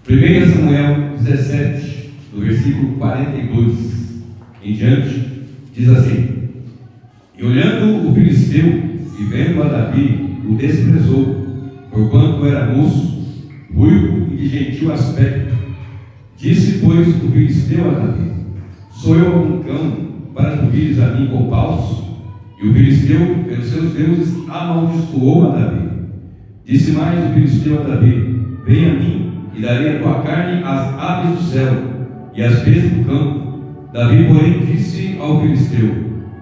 1 Samuel 17, do versículo 42 em diante, diz assim: E olhando o filisteu e vendo a Davi, o desprezou, porquanto era moço, ruivo e de gentil aspecto. Disse, pois, o filisteu a Davi: Sou eu algum cão, para tu vires a mim com paus? E o filisteu, pelos seus deuses, amaldiçoou a Davi. Disse mais o filisteu a Davi: Vem a mim, e darei a tua carne às aves do céu e às bestas do campo. Davi, porém, disse ao filisteu: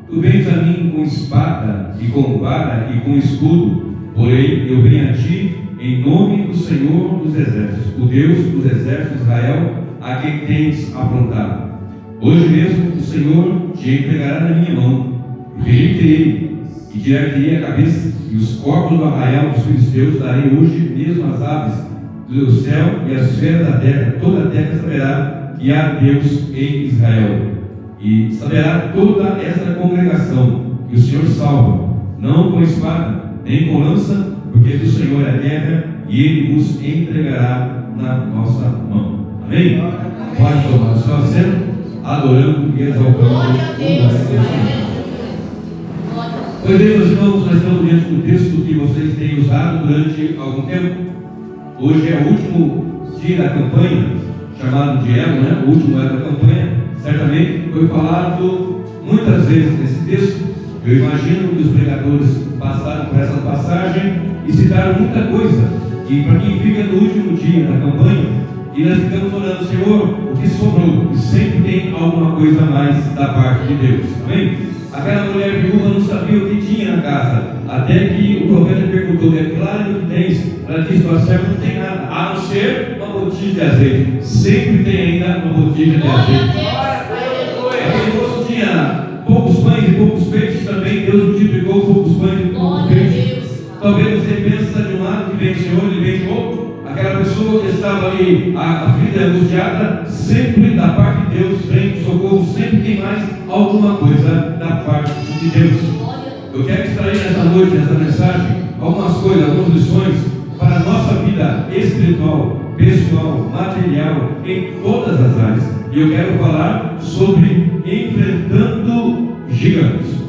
Tu vens a mim com espada e com vara e com escudo, porém eu venho a ti em nome do Senhor dos exércitos, o Deus dos exércitos de Israel, a quem tens afrontado. Hoje mesmo o Senhor te entregará na minha mão, e ferir-te-ei, e tirar-te-ei a cabeça, e os corpos do arraial dos filisteus darei hoje mesmo às aves do céu e às feras da terra. Toda a terra saberá que há Deus em Israel, e saberá toda esta congregação que o Senhor salva, não com espada, nem com lança, porque do Senhor é a terra, e Ele vos entregará na nossa mão. Amém? Pode tomar o seu assento, adorando e exaltando o nome de Deus. Pois bem, meus irmãos, nós estamos diante do texto que vocês têm usado durante algum tempo. Hoje é o último dia da campanha, chamado de Elo, né? O último Elo da campanha. Certamente foi falado muitas vezes nesse texto. Eu imagino que os pregadores passaram por essa passagem e citaram muita coisa. E para quem fica no último dia da campanha, e nós ficamos orando: Senhor, o que sobrou? E sempre tem alguma coisa a mais da parte de Deus. Amém? Aquela mulher viúva não sabia o que tinha na casa, até que o profeta perguntou: É claro que tens? Ela disse: Tua serva não tem nada, a não ser uma botija de azeite. Sempre tem ainda uma botija de azeite. Aquele moço tinha poucos pães e poucos peixes também. Deus multiplicou poucos pães e poucos peixes. Talvez você pense de um lado que vem de um, ele vem de outro. Aquela pessoa que estava ali aflita, angustiada, sempre da parte de Deus vem socorro, sempre tem mais alguma coisa da parte de Deus. Eu quero extrair nessa noite, nessa mensagem, algumas coisas, algumas lições para a nossa vida espiritual, pessoal, material, em todas as áreas. E eu quero falar sobre enfrentando gigantes.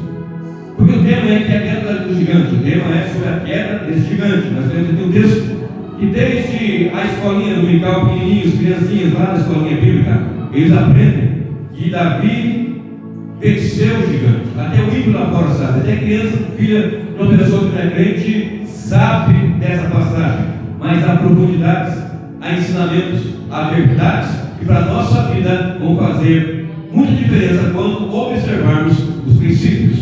Porque o tema é que a queda do gigante, o tema é sobre a queda desse gigante. Nós temos aqui um texto que desde a escolinha dominical, pequenininhos, criancinhas lá na escolinha bíblica, eles aprendem que Davi venceu o gigante. Até o ímpio lá fora sabe, até criança, filha de uma pessoa que não é crente, sabe dessa passagem. Mas há profundidades, há ensinamentos, há verdades que para a nossa vida vão fazer muita diferença quando observarmos os princípios.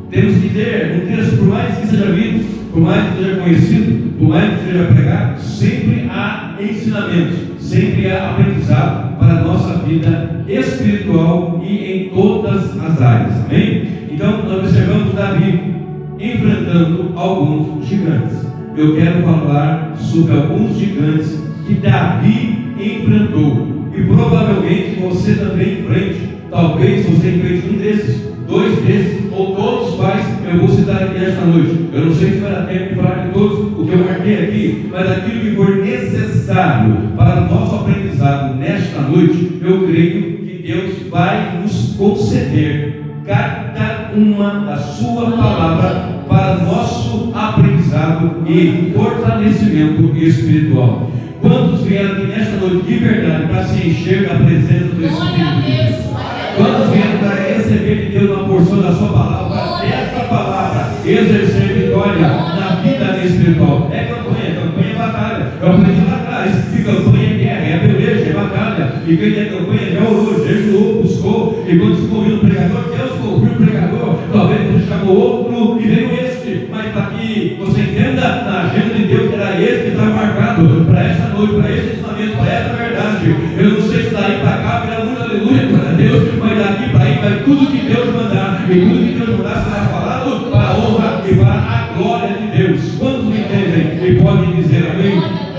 Temos que ter um texto, por mais que seja lido, por mais que seja conhecido, por mais que seja pregado, sempre há ensinamentos, sempre há aprendizado para a nossa vida espiritual e em todas as áreas. Amém? Então, nós observamos Davi enfrentando alguns gigantes. Eu quero falar sobre alguns gigantes que Davi enfrentou. E provavelmente você também enfrente. Talvez você enfrente um desses, dois desses, ou todos os quais eu vou citar aqui esta noite. Eu não sei se vai dar tempo de falar de todos o que eu marquei aqui, mas aquilo que for necessário para o nosso aprendizado nesta noite, eu creio que Deus vai nos conceder cada uma da sua palavra para nosso aprendizado e fortalecimento espiritual. Quantos vieram aqui nesta noite de verdade para se encher da presença do Espírito? Quantos vieram para receber de Deus uma porção da sua palavra, para dessa palavra exercer vitória na vida espiritual? É campanha é batalha. Eu aprendi lá atrás que campanha é guerra, é peleja, é batalha. E quem tem campanha já orou, jejuou, buscou. E quando se convida o pregador, Deus convida o pregador. Talvez você chamou outro e veio este. Mas para que você entenda, na agenda de Deus era esse que está marcado para esta noite, para esse ensinamento, para essa verdade. Eu não sei se daí para cá virá muito aleluia para Deus, mas daqui para aí vai tudo que Deus mandar. E tudo que Deus mandar será falado para a honra e para a glória de Deus. Quantos me entendem e podem dizer amém?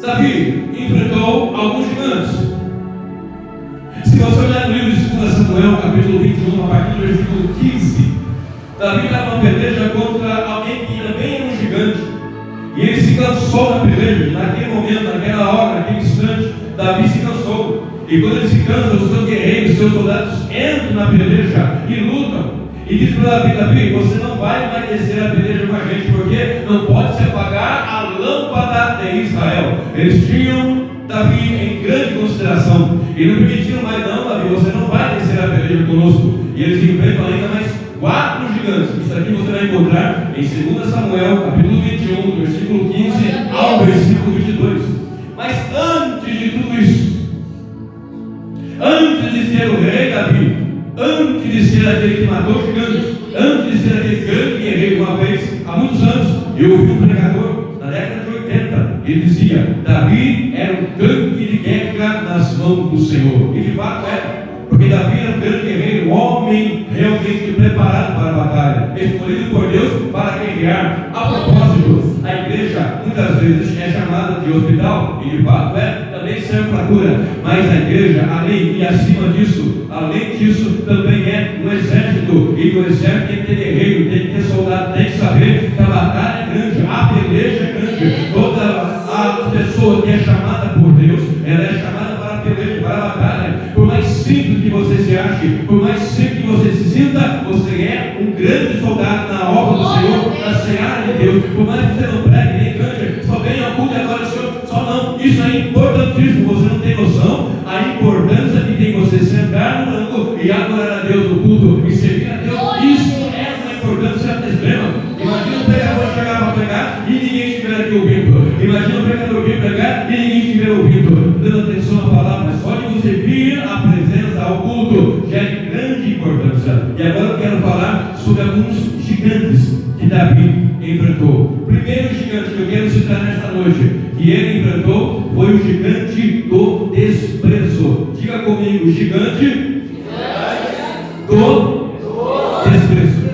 Davi enfrentou alguns gigantes. Se você olhar no livro de 2 Samuel, capítulo 21, a partir do versículo 15, Davi estava numa peleja contra alguém que também era um gigante. E ele se cansou na peleja. Naquele momento, naquela hora, naquele instante, Davi se cansou. E quando ele se cansa, os seus guerreiros, os seus soldados entram na peleja e lutam. E diz para Davi: Davi, você não vai mais descer a peleja com a gente, porque não pode se apagar a lâmpada de Israel. Eles tinham Davi em grande consideração e não permitiram mais: não, Davi, você não vai descer a peleja conosco. E eles enfrentam ainda mais 4 gigantes. Isso aqui você vai encontrar em 2 Samuel, capítulo 21, do versículo 15 ao versículo 22. Mas antes de tudo isso, antes de ser o rei Davi, antes de ser aquele que matou o gigante, antes de ser aquele grande guerreiro, uma vez, há muitos anos, eu ouvi um pregador, na década de 80, ele dizia: Davi era um tanque de guerra nas mãos do Senhor. E de fato era, porque Davi era um grande guerreiro, um homem realmente preparado para a batalha, escolhido por Deus para guerrear. A propósito, a igreja muitas vezes é chamada de hospital, e de fato também serve para cura, mas a igreja, além e acima disso, além disso, também é um exército, e no exército tem que ter guerreiro, tem que ter soldado, tem que saber que a batalha é grande, a peleja é grande. Toda a pessoa que é chamada por Deus, ela é chamada para a peleja, para a batalha. Por mais simples que você se ache, por mais simples que você se sinta, você é um grande soldado na obra do Senhor, na seara de Deus. Por mais que você não pregue nem cante, só venha ao culto e agora o Senhor, só não. Isso é importantíssimo, você não tem noção a importância de quem você sentar no banco e adorar a Deus no culto e servir a Deus. Isso é uma importância extrema. Imagina o pregador chegar para pregar e ninguém estiver aqui ouvindo. Imagina o pregador vir pregar e ninguém estiver ouvindo, dando atenção à palavra. Mas só de você vir à presença, ao culto, já é de grande importância. E agora eu quero falar sobre alguns gigantes que Davi enfrentou. O primeiro gigante que eu quero citar nesta noite, que ele enfrentou, foi o gigante do desprezo. Diga comigo: gigante do desprezo.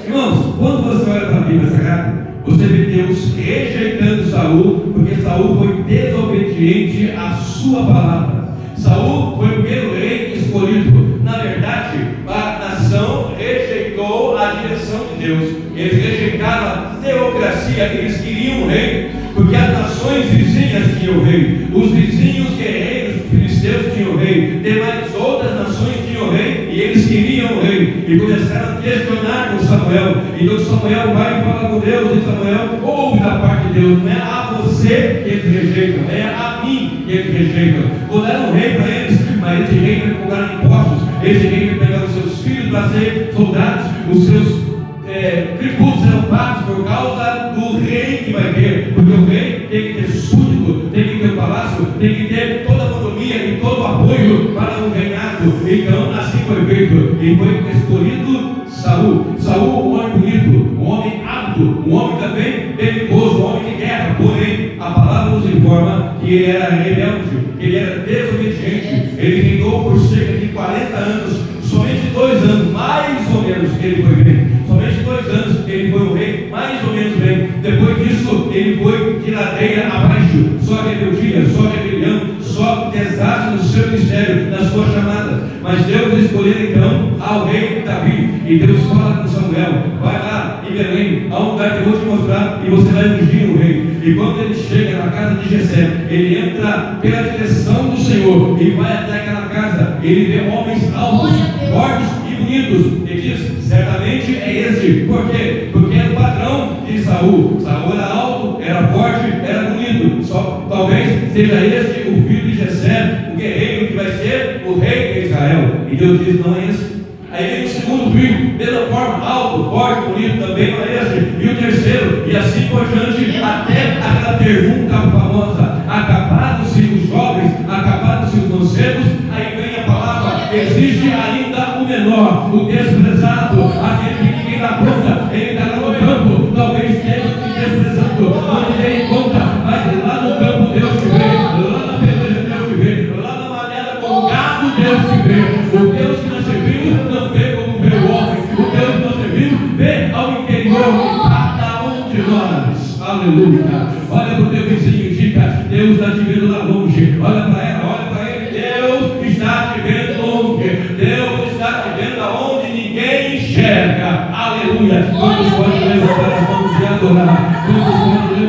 Irmãos, quando você olha para a Bíblia Sagrada, você vê Deus rejeitando Saul, porque Saul foi desobediente à sua palavra. Saul foi o primeiro rei escolhido. Na verdade, a nação rejeitou a direção de Deus. Eles rejeitaram a teocracia, eles queriam um rei, porque as nações vizinhas tinham rei, os vizinhos guerreiros filisteus tinham rei, demais outras nações tinham rei, e eles queriam um rei, e começaram a questionar com Samuel. Então Samuel vai e fala com Deus, e Samuel ouve da parte de Deus: não é a você que eles rejeitam, é a mim que eles rejeitam. Vou dar um rei para eles, mas esse rei vai cobrar impostos, esse rei vai pegar os seus filhos para ser soldados, os seus tributos serão pagos por causa do rei que vai ter, porque o rei tem que ter súdito, tem que ter um palácio, tem que ter toda a autonomia e todo o apoio para o reinado. Então assim foi feito, e foi escolhido Saul. Saul, um homem bonito, um homem apto, um homem também belicoso, um homem de guerra, porém a palavra nos informa que ele era rebelde, que ele era desobediente. Ele reinou por cerca de 40 anos, somente 2 anos, mais ou menos, ele foi bem. Somente 2 anos ele foi o rei, mais ou menos bem. Depois disso, ele foi de ladeira abaixo. Só rebeldia, só rebelião, só desastre no seu ministério, na sua chamada. Mas Deus escolheu então ao rei Davi. E Deus fala com Samuel: vai lá em Belém, há um lugar que eu vou te mostrar, e você vai ungir o rei. E quando ele chega na casa de Jessé, ele entra pela direção do Senhor e vai até aquela casa. Ele vê homens altos, fortes e bonitos. Ele diz: certamente é esse. Por quê? Porque era o padrão de Saul. Saul era alto, era forte, era bonito. Só talvez seja este o filho de Jessé, o guerreiro que vai ser o rei de Israel. E Deus diz: não é esse. Aí vem o segundo filho, mesma forma, alto, forte, bonito, também não é esse. E o terceiro, e assim por diante, até aquela pergunta famosa: acabaram-se os jovens, acabaram-se os mancebos. Aí vem a palavra: existe ainda o menor, o desprezado, aquele que ninguém dá conta. Ele está lá no campo, talvez esteja te desprezando, não te dê conta, mas lá no campo Deus te vê, lá na peleja Deus te vê, lá na malhada com o gado Deus te vê. O Deus que nós servimos não vê como vê o homem, o Deus que nós servimos vê ao interior de cada um de nós. Aleluia. Olha para o teu vizinho e diga: Deus está te vendo lá longe. Olha para ela, olha para ele: Deus está te vendo longe. Deus está te vendo aonde ninguém enxerga. Aleluia. Quantos podem levantar as mãos e adorar? Quantos podem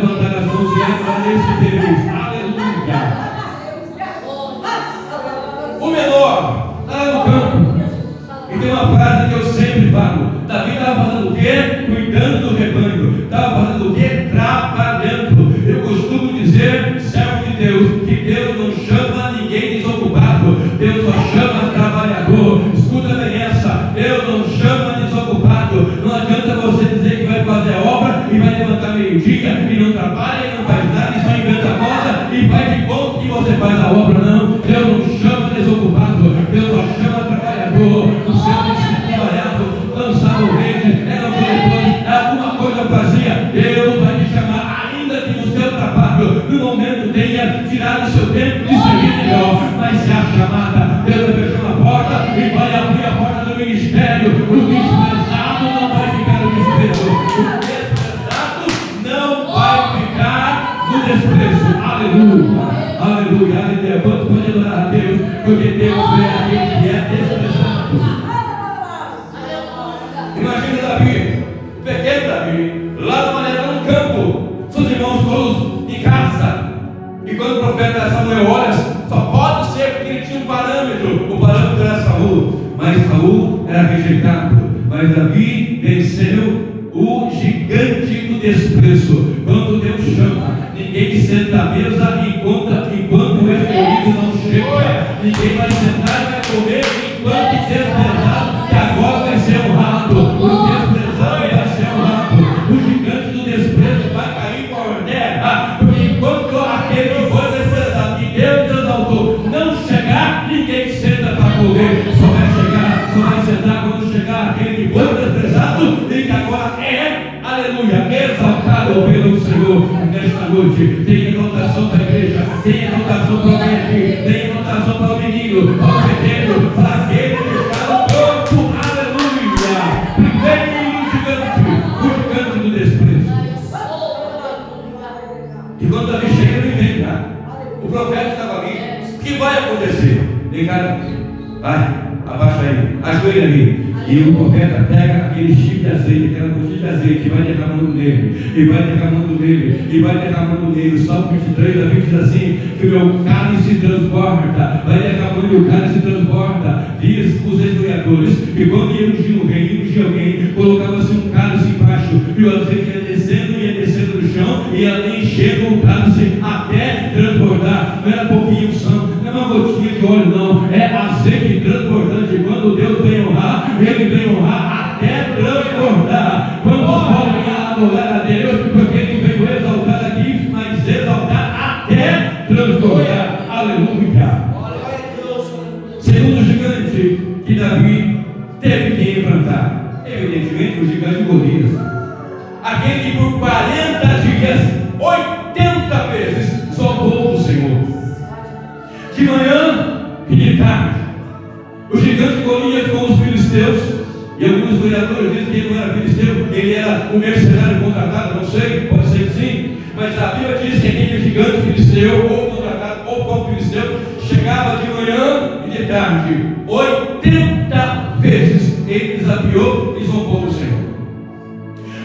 quer tirar do seu tempo de servir melhor, mas se a chamada, Deus vai fechar a porta e vai abrir a porta do ministério. O desprezado não vai ficar no desprezo. O desprezado não vai ficar no desprezo. Aleluia, aleluia, aleluia. Quanto pode adorar a Deus, porque Deus é aquele que é desprezado. Imagina Davi, o pequeno Davi, lá no maneira no campo, seus irmãos todos em casa. E quando o profeta Samuel olha, só pode ser porque ele tinha um parâmetro. O parâmetro era Saul, mas Saul era rejeitado. Mas Davi venceu o gigante do desprezo. Quando Deus chama, ninguém senta à mesa enquanto o escolhido não chega. Ninguém vai sentar e vai comer enquanto o desprezado, que agora vai ser honrado. O desprezado vai ser honrado. O gigante do desprezo vai cair por terra. Porque enquanto aquele que foi desprezado, que Deus exaltou, não chegar, ninguém senta para comer. Só vai sentar quando chegar aquele que foi desprezado e que agora é, aleluia, exaltado pelo Senhor. Nesta noite tem exaltação para a igreja, tem exaltação para o médico, tem exaltação para o menino, para o pequeno, para aquele que está no corpo. Aleluia. Primeiro o gigante do desprezo. E quando Davi chega, ele vem, tá? O profeta estava ali. O que vai acontecer? Vem cá, vai, abaixa aí, ajoelha ali. E o profeta pega aquele chifre de azeite, aquela botija de azeite, e vai derramando nele, e vai derramando nele, e vai derramando nele. O Salmo 23, Davi diz assim: que o meu cálice se transborda, vai derramando e o cálice se transborda. Diz os historiadores que quando ia ungir um rei, ungir alguém, colocava-se um cálice embaixo, e o azeite ia descendo no chão, e ia enchendo o cálice até transbordar. Não era pouquinho unção, não é uma gotinha de óleo, não, é azeite transbordante. Quando Deus vem honrar, Ele vem honrar até transbordar. Quando podem adorar a Deus, porque Ele veio exaltar aqui, mas exaltar até transbordar. Aleluia. Segundo gigante que Davi teve que enfrentar, evidentemente o gigante Golias, aquele que por 40 dias, 80 vezes zombou do Senhor, de manhã e de tarde. O gigante Golias com os filisteus, e alguns historiadores dizem que ele não era filisteu, ele era um mercenário contratado, não sei, pode ser que sim, mas a Bíblia diz que aquele gigante filisteu, ou contratado, ou como filisteu, chegava de manhã e de tarde, 80 vezes ele desafiou e zombou do Senhor.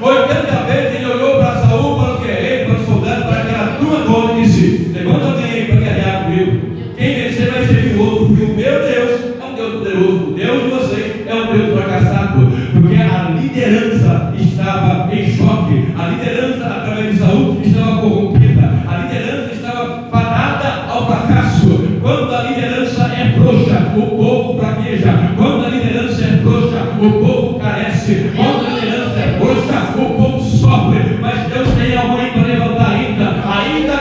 80 vezes ele olhou para Saul, para os guerreiros, para os soldados, para aquela turma toda e disse: levanta alguém aí para guerrear comigo. Quem vencer vai ser o outro, porque o meu Deus é um Deus poderoso, o Deus de vocês é um Deus fracassado, porque a liderança estava em choque, a liderança através de Saul estava corrompida, a liderança estava fadada ao fracasso. Quando a liderança é frouxa, o povo fraqueja. Quando a liderança é frouxa, o povo carece. Quando a liderança é frouxa, o povo sofre. Mas Deus tem alguém para levantar ainda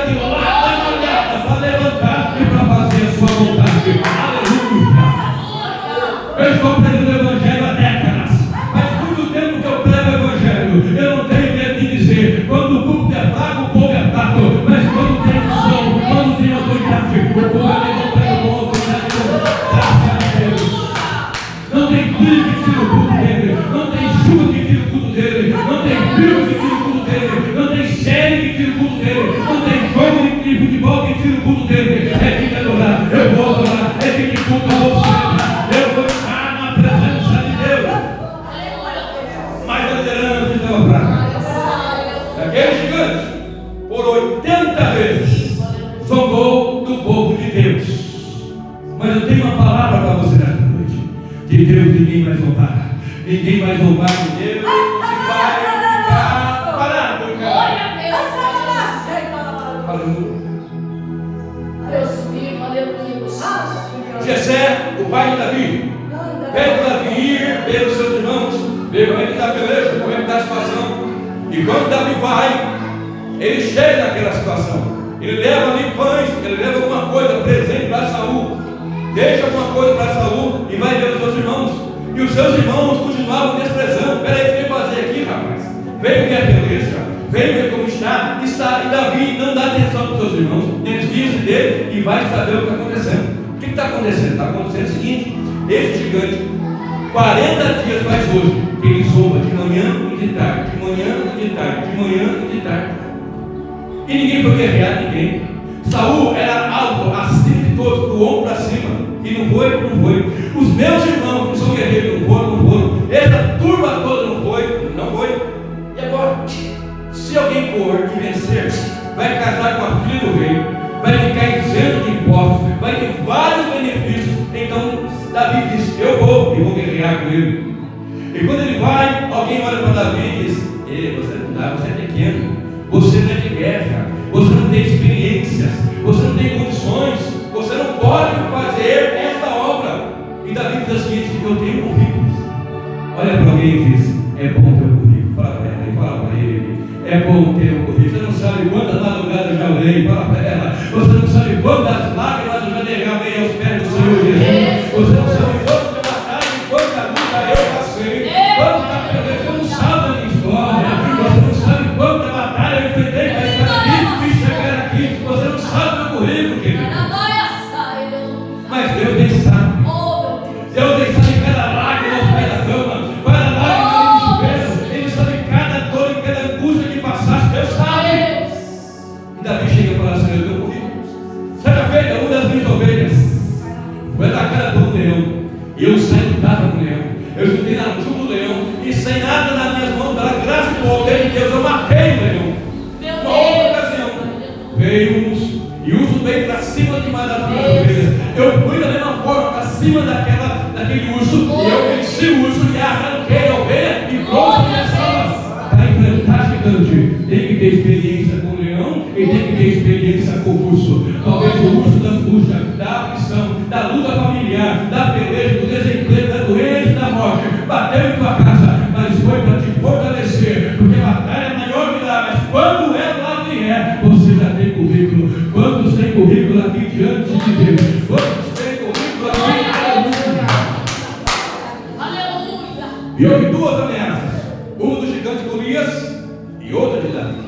que lá da olhada, para levantar e para fazer a sua vontade. Aleluia. Eu estou pregando o Evangelho há décadas. Faz muito tempo que eu prego o Evangelho. Eu não tenho medo de dizer: quando o público é fraco, o povo é fraco. Mas quando tem som, quando tem autoridade, o povo é levantado com autoridade. Graças a Deus. Não tem frio que tira o culto dele. Não tem chuva que tira o culto dele. Não tem frio que tira o culto dele. Não tem série que tira o culto dele. Não tem jogo de futebol que tira o culto dele. É que adorar, eu vou adorar. É que culto eu vou celebrar. Eu vou estar na presença de Deus. Mas a liderança estava fraca. Aquele gigante, por 80 vezes, zombou do povo de Deus. Mas eu tenho uma palavra para você nesta noite: de Deus ninguém vai zombar. Ninguém vai zombar de Deus. Se vai ficar parado, cara. Aleluia. Deus vivo, aleluia. Jessé, o pai de Davi, pede Davi ir ver os seus irmãos, ver como é que está a peleja, como é que está a situação. E quando Davi vai, ele chega naquela situação. Ele leva ali pães, ele leva alguma coisa, presente para Saul. Deixa alguma coisa para Saul e vai ver os seus irmãos. E os seus irmãos continuavam desprezando. Peraí, o que vem fazer aqui, rapaz? Vem ver a peleja, vem ver como está. E Davi não dá atenção para os seus irmãos. Eles expertise dele e vai saber o que está acontecendo. O que está acontecendo? Está acontecendo o seguinte: esse gigante, 40 dias faz hoje, que ele zomba de manhã e de tarde, de manhã e de tarde, de manhã e de tarde. E ninguém foi guerrear ninguém. Saul era alto, acima de todos, do ombro para cima. E não foi, não foi. Os meus irmãos que são guerreiros não foram, não foram. Essa turma toda não foi, não foi. E agora? Se alguém for e vencer, vai casar com a filha do rei, vai ficar isento de impostos, vai ter vários benefícios. Então Davi diz: eu vou e vou guerrear com ele. E quando ele vai, alguém olha para Davi e diz: você não dá, você é pequeno, você não é de guerra, você não tem experiências, você não tem condições, você não pode fazer esta obra. E Davi diz o seguinte: eu tenho currículos. Olha para alguém e diz: é bom ter um currículo. Fala para ele: é bom ter um currículo. Você não sabe quantas madrugadas eu já orei. Fala para ela: você não sabe quantas lágrimas eu já derramei aos pés do Senhor Jesus. Você não sabe quanta batalha e quanta luta eu passei. Você não sabe a minha história. Você não sabe quanta batalha eu enfrentei para estar aqui e chegar aqui. Você não sabe o meu currículo, querido. Mas Deus nem sabe. Deus nem sabe cada lágrima aos pés da cama, cada lágrima de desespero. Ele sabe cada dor e cada angústia que passaste. Deus sabe. E Davi chega e fala assim: eu tenho currículo. Certa feita, uma das minhas ovelhas foi atacada por um leão. E eu saí lutava com o leão. Eu escutei na chuva do leão. E sem nada nas minhas mãos, pela graça e poder de Deus, eu matei o leão. Uma outra ocasião, veio um urso. E o urso veio para cima de uma das minhas ovelhas. Eu fui da mesma forma para cima daquele urso. E eu venci o urso e arranquei a ovelha e trouxe a minha salva. Para enfrentar gigante, tem que ter experiência com o leão e tem que ter experiência com o urso. Talvez o urso da angústia, da aflição, da luta familiar, da peleja, do desemprego, da doença e da morte bateu em tua casa, mas foi para te fortalecer, porque a batalha é maior que lá. Mas quando ela vier, você já tem currículo. Quantos têm currículo aqui diante de Deus? Quantos têm currículo aqui? Aleluia! E houve duas ameaças: uma do gigante Golias e outra de Davi.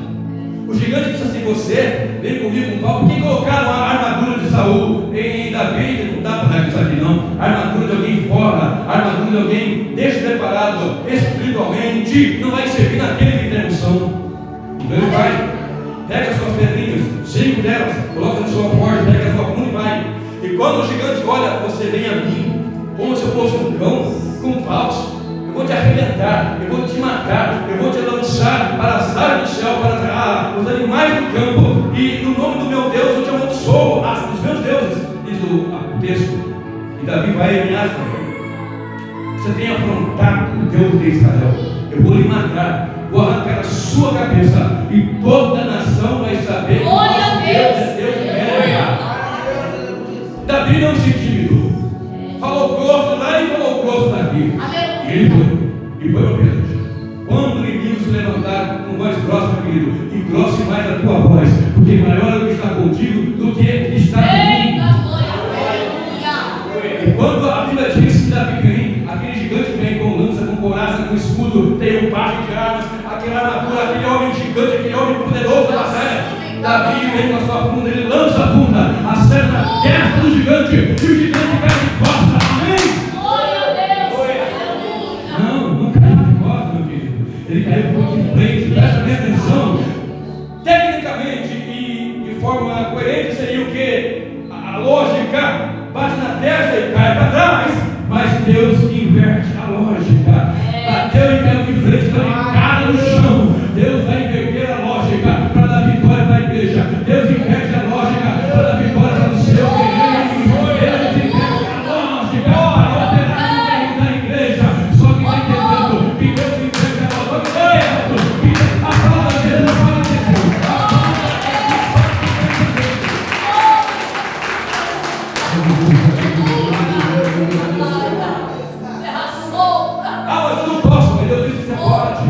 O gigante disse assim: você vem comigo com pau. Porque colocaram a armadura de Saul em Davi? Não dá para realizar aqui não. A armadura de alguém fora, a armadura de alguém despreparado espiritualmente, não vai servir naquele que tem unção. Então ele vai, pega as suas pedrinhas, 5 delas, coloca no seu alforje, pega a sua funda e vai. E quando o gigante olha: você vem a mim, como se eu fosse um cão, com paus. Eu vou te arrebentar, eu vou te matar, eu vou te lançar para as aves do céu, para os animais do campo, e no nome do meu Deus eu te amaldiçoo, os meus deuses, diz o texto. E Davi vai e ameaça: você tem afrontado o Deus de Israel, eu vou lhe matar, vou arrancar a sua cabeça, e toda a nação vai saber que o nosso Deus é Deus de guerra. Davi não se intimidou, falou grosso lá e falou grosso daqui. E ele foi obediente. Quando o inimigo se levantar com voz grossa, querido, e grosse mais a tua voz, porque maior é o que está contigo do que está comigo. E quando a Bíblia diz que Davi vem, aquele gigante vem com lança, com couraça, com escudo, tem um par de armas, aquela armadura, aquele homem gigante, aquele homem poderoso da batalha. Davi vem com a sua funda, ele lança a funda, acerta a testa do gigante, e o gigante cai de costas. Amém? Não caiu de costas, meu querido. Ele caiu de frente. Presta bem atenção. Tecnicamente e de forma coerente seria o que? A lógica bate na testa e cai para trás. Mas Deus inverte a lógica. Bateu e caiu de frente, então ele cai no chão. Deus vai inverter a lógica para dar vitória para a igreja. Deus inverte a lógica para dar vitória para o seu querido. Deus inverte a lógica para operar no meio da igreja. Só que vai entendendo que Deus inverte a lógica. A palavra de Deus não fala de Deus. Mas eu não posso, mas Deus disse que você pode.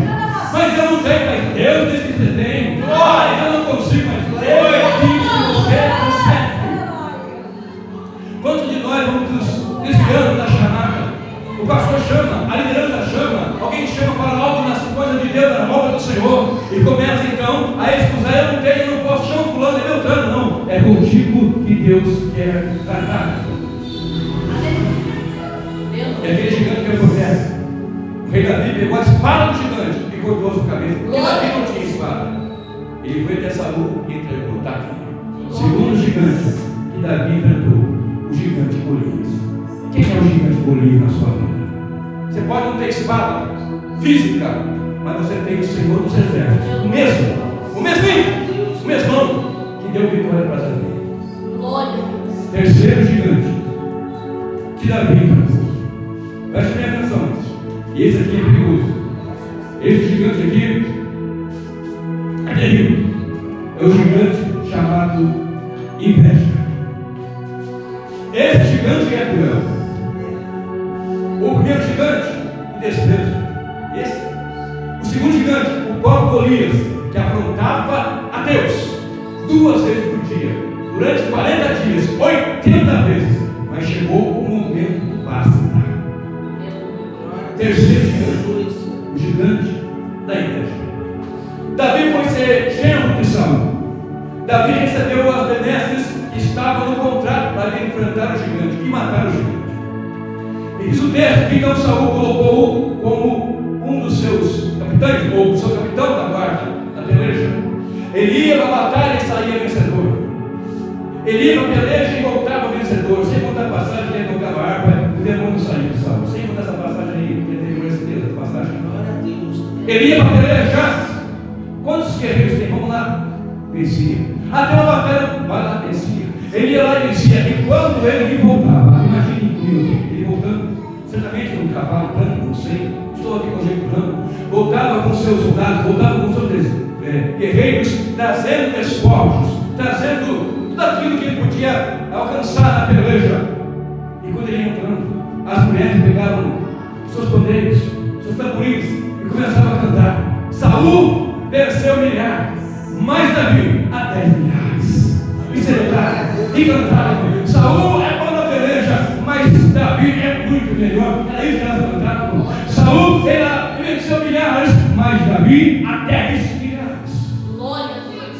Mas eu não tenho, mas Deus disse que você tem. Eu não consigo, mas Deus disse que você consegue. Quantos de nós vamos desviando da chamada? O pastor chama, a liderança chama, alguém chama para algo nas coisas de Deus, na obra do Senhor, e começa então a excusar: eu não tenho, eu não posso, chama fulano, é Beltrano, não, é com o tipo que Deus quer tratar. É aquele gigante que acontece. O rei Davi pegou a espada do gigante e cortou a sua cabeça. Porque Davi não tinha espada. Ele foi até Saul e entregou. Está aqui. Segundo gigante que Davi enfrentou, o gigante Golias. Quem é o gigante Golias na sua vida? Você pode não ter espada física, mas você tem o Senhor dos Exércitos. O mesmo que deu vitória para Davi. Terceiro gigante que Davi enfrentou. Preste bem atenção. E esse aqui é perigoso. Esse gigante aqui é terrível. É o gigante chamado inveja. Esse gigante é cruel. O primeiro gigante, o desprezo. O segundo gigante, o próprio Golias, que afrontava a Deus 2 vezes por dia, durante 40 dias, 80 vezes. Mas chegou o momento basta. Terceiro gigante, o gigante da inveja. Davi foi ser genro de Saul. Davi recebeu as benesses que estavam no contrato para ele enfrentar o gigante e matar o gigante. E diz o texto que então Saul colocou-o como um dos seus capitães, ou o seu capitão da guarda, da peleja. Ele ia para a batalha e saía vencedor. Ele ia para a peleja e voltava vencedor. Sem contar a passagem que ele tocava harpa, o demônio saía de Saul. Sem contar essa passagem aí, que ele teve certeza da passagem. Ele ia para a peleja. Quantos guerreiros tem? Vamos lá. Vencia. Até uma batalha, vai lá, vencia. Ele ia lá e vencia. E quando ele voltava, imagine comigo, ele voltando, certamente com um cavalo branco, não sei, estou aqui conjecturando, voltava com seus soldados, voltava com seus guerreiros, trazendo despojos, trazendo tudo aquilo que ele podia alcançar na peleja. E quando ele ia entrando, as mulheres pegavam seus pandeiros, seus tamborins e começavam a cantar. Saul venceu milhares, mas Davi a 10 milhares. E celebraram e cantaram. Saul é bom na peleja, mas Davi é muito melhor. Era isso que elas cantaram. Saul ele venceu milhares, mas Davi a 10 milhares. Glória a Deus.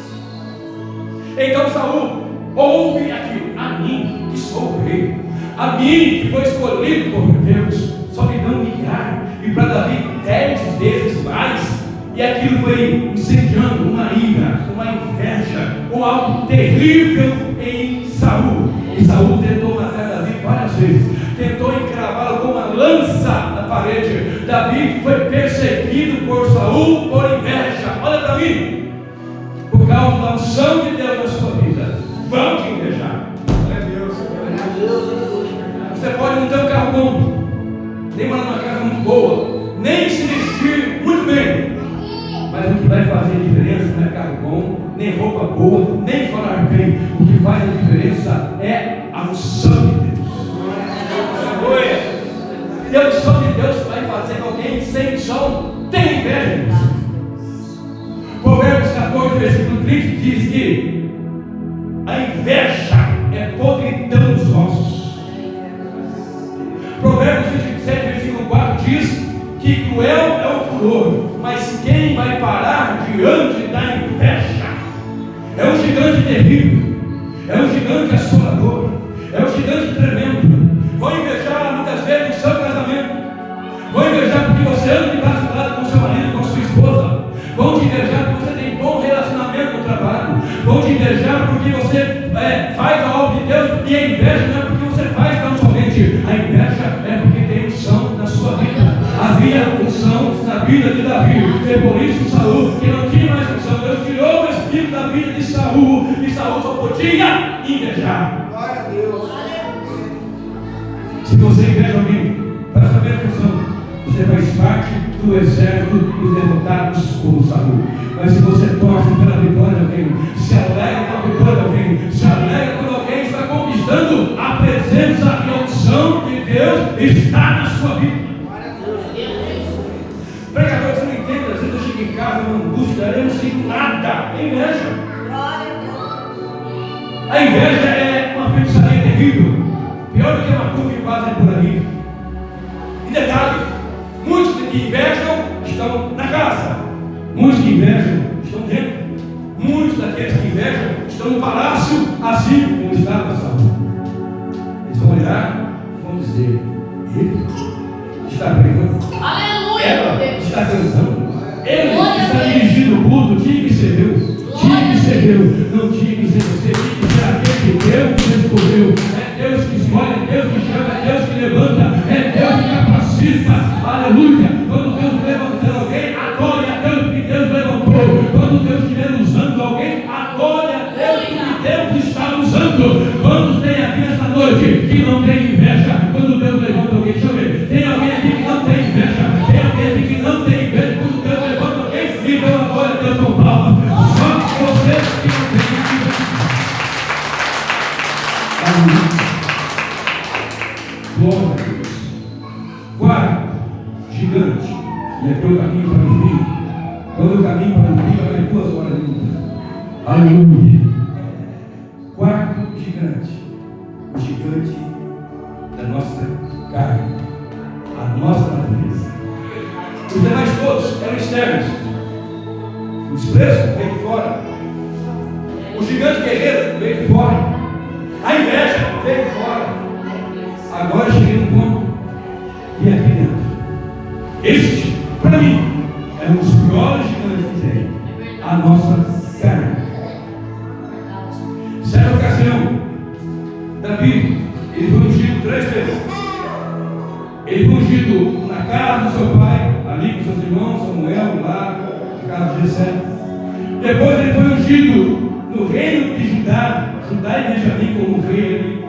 Então Saul ouve aquilo. A mim, que sou o rei, a mim, que foi escolhido por Deus, só me dão milhares, e para Davi 10 vezes mais. E aquilo foi incendiando uma ira, uma inveja, ou algo terrível em Saul. E Saul tentou matar Davi várias vezes, tentou encravá-lo com uma lança na parede. Davi foi perseguido por Saul por inveja. Olha para mim, por causa da unção de Deus na sua vida, vão te invejar. Você pode não ter um carro bom, nem morar numa casa muito boa, nem se vestir muito bem. Mas o que vai fazer a diferença não é carro bom, nem roupa boa, nem falar bem. O que faz a diferença é a unção de Deus. E a unção de Deus vai fazer com alguém sem unção tenha inveja de você. Provérbios 14, versículo 30 diz que a inveja é podridão dos ossos. Provérbios 27, versículo 4 diz que cruel é o furor, mas quem vai parar diante da inveja? É um gigante terrível, é um gigante assolador, é um gigante tremendo. Vão invejar muitas vezes o seu casamento, vão invejar porque você anda de braço dado com seu marido, com sua esposa, vão te invejar porque você tem bom relacionamento no trabalho, vão te invejar porque você faz a obra de Deus. E a inveja não é porque você faz tão somente, a inveja é porque tem unção na sua vida. Havia unção na vida de Davi, e por isso Saul, que não tinha mais unção, Deus tirou o espírito da vida de Saul, e Saul só podia invejar. Glória a Deus. Se você inveja alguém, para saber a função, você faz parte do exército dos derrotados como Saul. Mas se você torce pela vitória de alguém, se alegra com a vitória de alguém, se alegra quando alguém está conquistando, a presença e a unção de Deus está na sua vida. Pregador, você não entende, às vezes eu chego em casa, uma angústia, eu não sinto nada. É inveja. A inveja é uma feitiçaria terrível, pior do que uma curva que fazem por aí. E detalhe, muitos que invejam estão na casa, muitos que invejam estão dentro, muitos daqueles que invejam estão no palácio, assim como estava Saul. Eles vão olhar e vão dizer: ele está pregando. Aleluia. Ela está cantando. Ele está dirigindo o culto. Tinha que ser Deus. Tinha que ser Deus. Não tinha que ser você. Tinha que ser aquele que Deus escolheu. É Deus que escolhe, é Deus que chama, é Deus que levanta, é Deus que capacita. Aleluia. Quando Deus levantar alguém, adore a Deus que Deus levantou. Quando Deus estiver usando alguém, adore a Deus que Deus está usando. Quando tem aqui esta noite que não tem inveja, quando Deus levanta alguém, deixa eu ver, tem alguém aqui que não tem inveja, tem alguém aqui que não tem inveja, quando Deus levanta alguém, então adore a Deus com palmas. Só você que não tem inveja. Aleluia. Glória a Deus. Quarto, gigante. E aqui eu caminho para o rio. Quando eu caminho para o rio, vai 2 horas de luta. Aleluia. Quarto, gigante. O gigante da nossa carne. A nossa natureza. Os demais todos eram externos. O desprezo veio de fora. O gigante guerreiro veio de fora. A inveja veio de fora. Agora eu cheguei no ponto. E aqui dentro. Este, para mim, é um dos piores gigantes que tem. A nossa carne. Certa ocasião, Davi, ele foi ungido 3 vezes. Ele foi ungido na casa do seu pai, ali com seus irmãos, Samuel, lá na casa de Jessé. Depois ele foi ungido no reino de Judá e Benjamim como rei ali.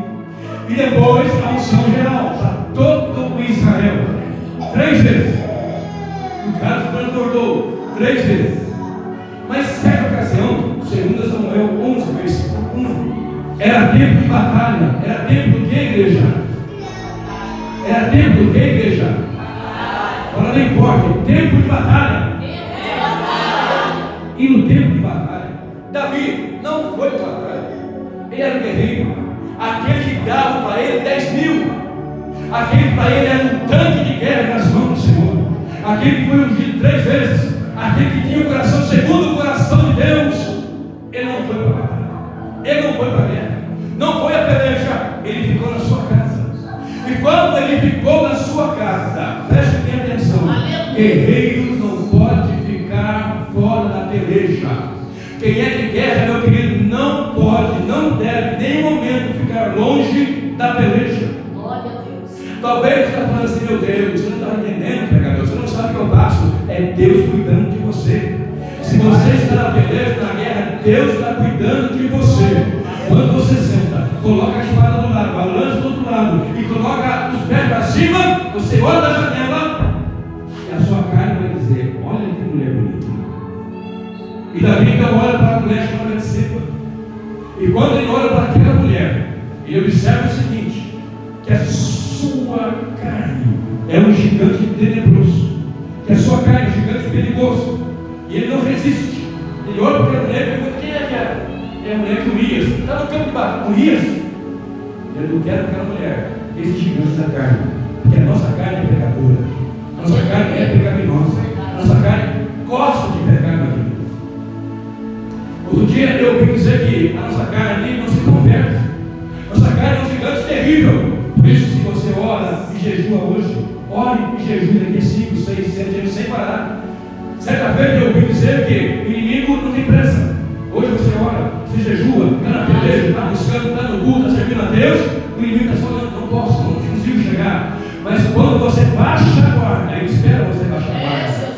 E depois a unção geral para todo o Israel. 3 vezes. O cara se transbordou 3 vezes. Mas certa ocasião, 2 Samuel 11, versículo 1, era tempo de batalha. Era tempo de igreja. Era tempo de igreja. Fala bem forte. Tempo de batalha. E no tempo de batalha, Davi não foi para a batalha. Ele era um guerreiro. Aquele que dava para ele 10.000. Aquele para ele era um tanque de guerra nas mãos do Senhor. Aquele que foi ungido 3 vezes. Aquele que tinha o coração segundo o coração de Deus. Ele não foi para a batalha. Ele não foi para a guerra. Não foi a peleja. Ele ficou na sua casa. E quando ele ficou na sua casa, preste bem atenção. Guerreiro não pode ficar fora da peleja. Quem é de guerra, meu querido, não pode, não deve, em nenhum momento ficar longe da peleja. Glória a Deus. Talvez você está falando assim: meu Deus, você não está entendendo, pregador, você não sabe o que eu passo. É Deus cuidando de você. Se você está na peleja, na guerra, Deus está cuidando de você. Quando você senta, coloca a espada do lado, balança do outro lado e coloca os pés para cima, você olha da janela e a sua carne vai dizer: olha que mulher bonita. E Davi então olha para a mulher chamada de Seba. E quando ele olha para aquela mulher, ele observa o seguinte: que a sua carne é um gigante tenebroso, que a sua carne é um gigante perigoso. E ele não resiste. Ele olha para aquela mulher e pergunta: quem é que era? É a mulher que Urias está no campo de batalha. Urias. Ele não quer aquela mulher, esse gigante da carne, porque a nossa carne é pecadora, a nossa carne é pecaminosa, a nossa carne gosta de pecar na vida. Outro dia eu ouvi dizer que a nossa carne não se converte. Nossa carne é um gigante terrível. Por isso, se você ora e jejua hoje, ore e jejue daqui 5, 6, 7 anos sem parar. Certa vez eu ouvi dizer que o inimigo não tem pressa. Hoje você ora, você jejua, está na peleja, está buscando, está no culto, está servindo a Deus. O inimigo está falando: não posso, não consigo chegar. Mas quando você baixa a guarda, ele espera você baixar a guarda.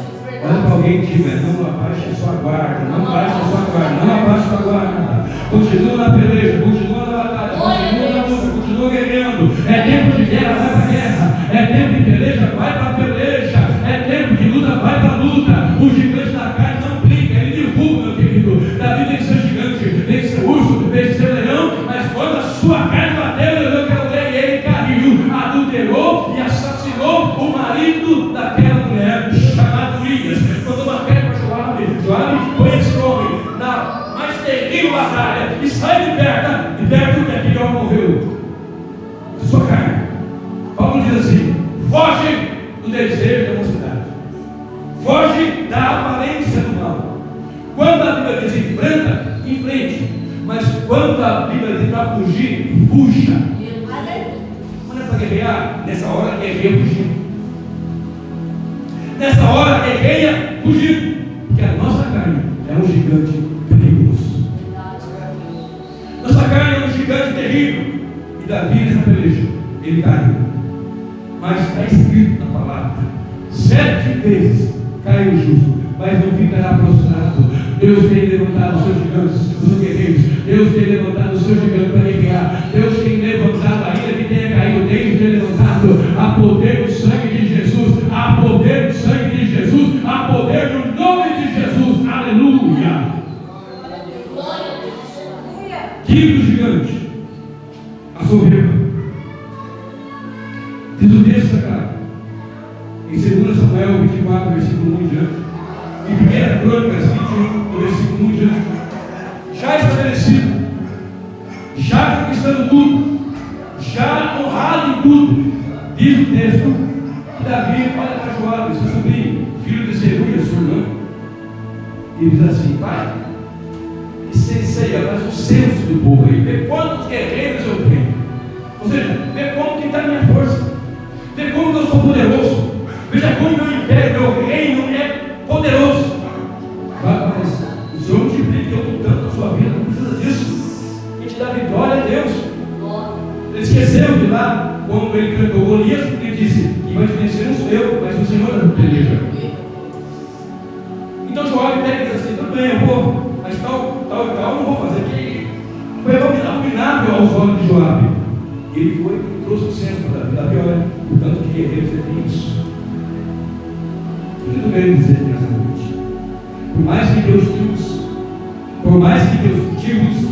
Olha para alguém e diga: não abaixe a sua guarda, não abaixe a sua guarda, não abaixe a sua guarda. Continua na peleja, continua na batalha, continua na luta, continua guerreando. É tempo de guerra, vai para a guerra. É tempo de peleja, vai para a peleja. É tempo de luta, vai para a luta. O gigante da carne não brinca, ele derruba, meu querido. Davi tem que ser gigante, tem que ser urso, tem que ser leão. Mas quando a sua carne bateu, eu quero ver, e ele caiu, adulterou e assassinou o marido daquela mulher chamada Urias. Quando uma queda para Joabe põe esse homem na mais terrível batalha e sai de perto daquele homem morreu. Sua carne. Paulo diz assim: foge do desejo da mocidade, foge da aparência do mal. Quando a Bíblia diz enfrenta, enfrente, Mas quando a Bíblia diz para fugir, fuja. Não é para guerrear, nessa hora guerreia fugindo. Nessa hora guerreia fugindo. Porque a nossa carne é um gigante perigoso. Nossa carne é um gigante terrível. E Davi nessa peleja, ele caiu. Mas está escrito na palavra: 7 vezes caiu o justo, mas não ficará prostrado. Deus tem levantado os seus gigantes, os seus guerreiros. Deus tem levantado os seus gigantes para guerrear. Deus tem levantado, ainda que tenha caído, Deus tem levantado. Há poder no sangue de Jesus. Há poder no sangue de Jesus. Há poder no nome de Jesus. Aleluia. Quinto gigante, a soberba. Diz o texto sagrado em 2 Samuel 24, versículo 1 em diante, em 1 Crônicas 21, versículo 1 em diante, já estabelecido, já conquistando tudo, já honrado em tudo. Diz o texto que Davi olha para Joabe, seu sobrinho, filho de Zeruia, sua irmã, e diz assim: pai, isso aí é mais o censo do povo aí, vê quantos guerreiros eu tenho, ou seja, vê como que está a minha força, vê como eu sou poderoso, veja como meu império, meu reino é poderoso. Mas o Senhor multiplica tanto a sua vida, não precisa disso. A gente dá vitória a Deus. Ele esqueceu de lá, quando ele cantou Golias, ele disse: quem vai te vencer não sou eu, mas o Senhor da peleja. Então Joabe pega e diz assim: tudo bem, eu vou, mas tal, eu não vou fazer, que foi abominável aos olhos de Joabe. E ele foi e trouxe o censo para Davi. Davi, olha, o tanto de guerreiros você tem isso. O que eu quero dizer nessa noite? Por mais que Deus te use, por mais que Deus te use,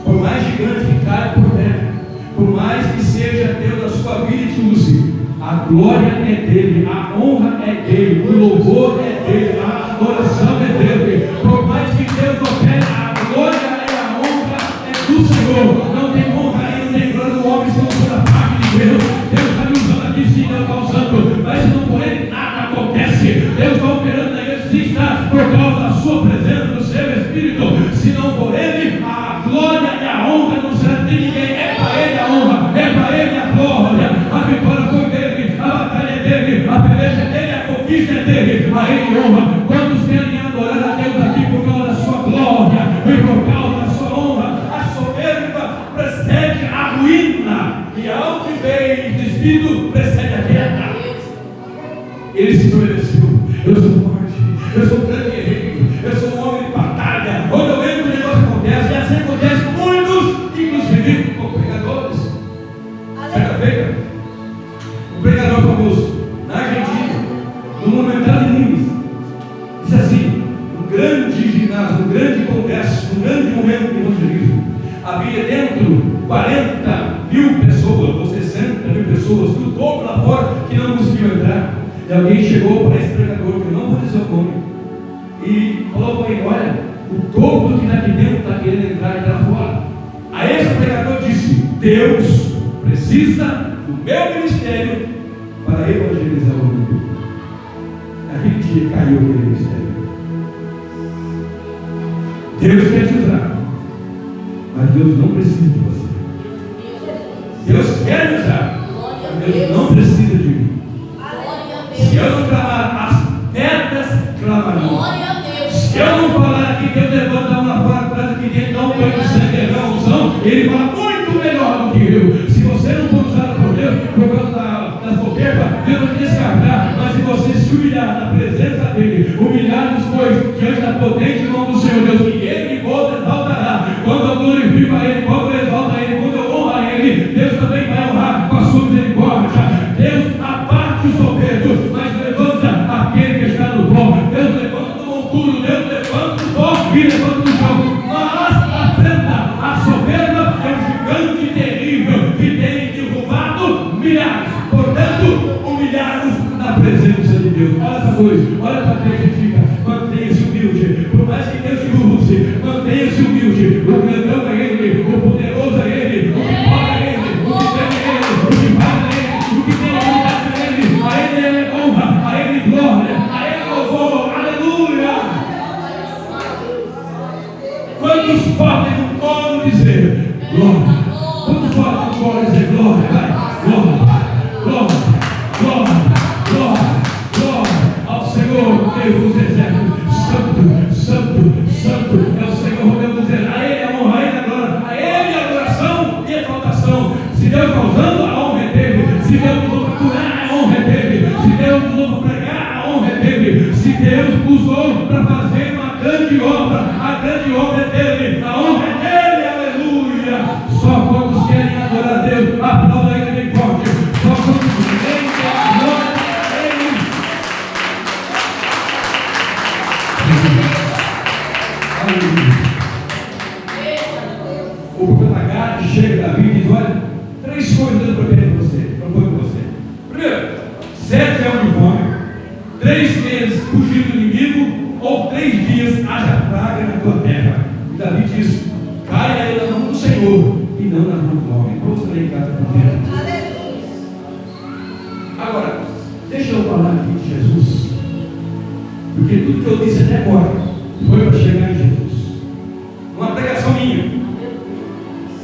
por mais gigante que caia por terra, por mais que seja Deus a sua vida e te use, a glória é dele, a honra é dele, o louvor é dele, a adoração é dele. Por mais que Deus opere, a glória e a honra é do Senhor. Não tem honra e não tem glória do homem, senão por a parte de Deus. Deus está me usando aqui, sim, Deus está usando, mas se não for ele, nada acontece. Deus está operando na igreja, sim, está por causa da sua presença, do seu Espírito. Se não for ele, a glória e a honra não será de ninguém. É para ele a honra, é para ele a glória. A vitória foi dele, a batalha é dele, a peleja é dele, a conquista é dele. A ele honra. Quantos querem adorar a Deus aqui por causa da sua glória e por causa da sua honra? A soberba precede a ruína, e a altivez de espírito precede a queda. Ele se estabeleceu: eu sou forte, eu sou um grande guerreiro, eu sou um homem de batalha. Onde eu entro, o negócio acontece, e assim acontece com muitos, inclusive com pregadores. Certa feita, um pregador famoso na Argentina, no Monumental de Nimes, disse assim: um grande ginásio, um grande congresso, um grande momento de evangelismo, havia dentro 40 mil pessoas, ou 60 mil pessoas, do topo lá fora, que não conseguiam entrar. E alguém chegou para esse pregador, que eu não vou dizer o nome, e falou para ele: olha, o topo do que está aqui dentro está querendo entrar e está lá fora. Aí esse pregador disse: Deus precisa do meu ministério para evangelizar o mundo. Naquele dia caiu aquele ministério. Deus quer te usar, mas Deus não precisa de você. Deus quer me usar, mas Deus não precisa de mim. Se eu não clamar, as pedras clamarão. Se eu não falar aqui, Deus levanta uma fora, traz aqui dentro, dá um banho de sangue, derrama a unção, ele fala muito melhor do que eu. Se você não for usado por Deus, por causa da soberba, Deus vai te descartar. Mas se você se humilhar na presença dele, humilhar os dois diante da potente mão do Senhor Deus, que ele volta e exaltará. Quando eu glorifico a ele, quando eu exalto a ele, quando eu honro a ele, Deus também vai honrar com a sua misericórdia. Deus abate o soberbo, mas levanta aquele que está no pó. Deus levanta do monturo, Deus levanta do pó e levanta do chão. Mas aprenda, a soberba é um gigante terrível que tem derrubado milhares. Portanto, humilhados na presença de Deus. Olha para dois, olha para quem fica, mantenha-se humilde. Por mais que Deus te use, O profeta Gade chega a Davi e diz: olha, 3 coisas Deus propõe para você. Primeiro, 7 anos de fome, 3 meses fugindo do inimigo, ou 3 dias haja praga na tua terra. E Davi diz: caia ele na mão do Senhor e não na mão do homem. Vamos ler em casa primeiro. Agora, deixa eu falar aqui de Jesus, porque tudo que eu disse até agora foi para chegar em Jesus. Uma pregação minha.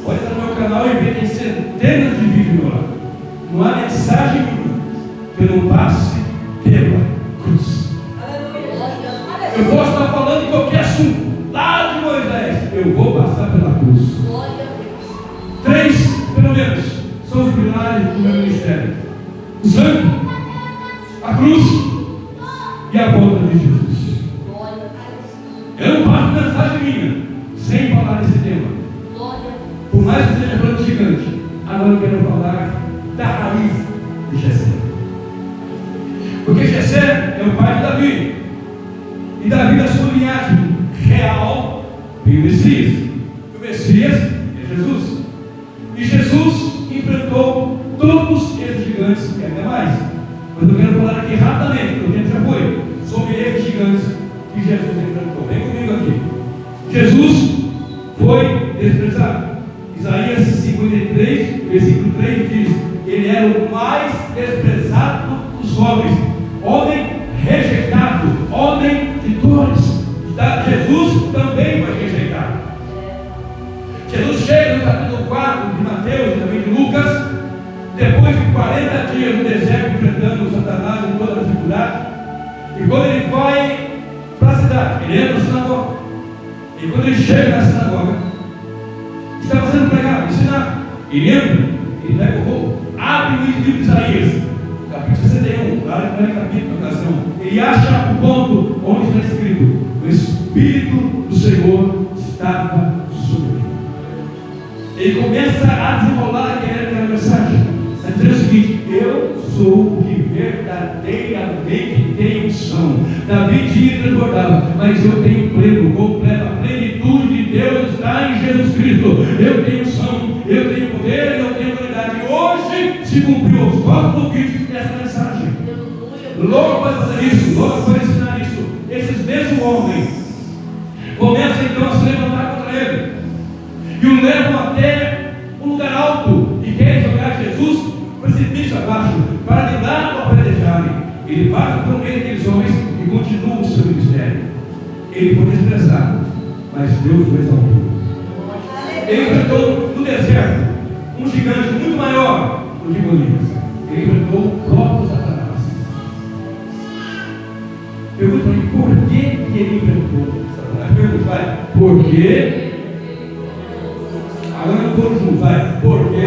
Pode estar no meu canal e ver, tem centenas de vídeos lá. Não há mensagem que eu não passe pela cruz. Eu posso estar falando de qualquer assunto, lá de Moisés, eu vou passar pela cruz. 3, pelo menos, são os pilares do meu ministério: o sangue, a cruz e a volta de Jesus. Eu não passo mensagem minha sem falar desse tema. Por mais que seja plano gigante, agora eu quero falar da raiz de Jessé. Porque Jessé é o pai de Davi, e Davi, da sua linhagem real, veio o Messias. O Messias é Jesus. E Jesus enfrentou todos esses gigantes e ainda mais. Mas eu quero falar aqui rapidamente, porque o tempo já foi, sobre esses gigantes que Jesus enfrentou. Vem comigo aqui. Jesus foi desprezado. Isaías 53, versículo 3 diz: ele era o mais desprezado dos homens, homem rejeitado, homem de dores. Jesus também foi rejeitado. Jesus chega no capítulo 4 de Mateus e também de Lucas, depois de 40 dias no deserto enfrentando o Satanás em toda a dificuldade. E quando ele vai para a cidade, ele entra na sinagoga. E quando ele chega na sinagoga, estava sendo pregado, ensinado. Ele entra, ele pega o rolo, abre o livro de Isaías, capítulo 61, lá no primeiro capítulo da ocasião. Ele acha o ponto onde está escrito: o Espírito do Senhor estava sobre mim. Ele começa a desenrolar aquela mensagem, está dizendo o seguinte: eu sou o que verdadeiramente tem unção. Davi tinha e transbordava, mas eu tenho pleno, completo. A plenitude de Deus está em Jesus Cristo. Eu tenho unção, eu tenho poder, eu tenho autoridade. E hoje se cumpriu os 4 ouvintes dessa mensagem. Logo para fazer isso, logo para ensinar isso, esses mesmos homens começam então a se levantar contra ele e o levam até um lugar alto e querem jogar Jesus precipício abaixo para de lá o apedrejarem. Ele passa por meio daqueles homens e continua o seu ministério. Ele foi desprezado, mas Deus o exaltou. Ele enfrentou no deserto um gigante muito maior do que Golias. Ele enfrentou o próprio Satanás. Pergunta para mim: por que ele enfrentou Satanás? Pergunta, vai, por quê? Agora não vou junto, vai, por quê?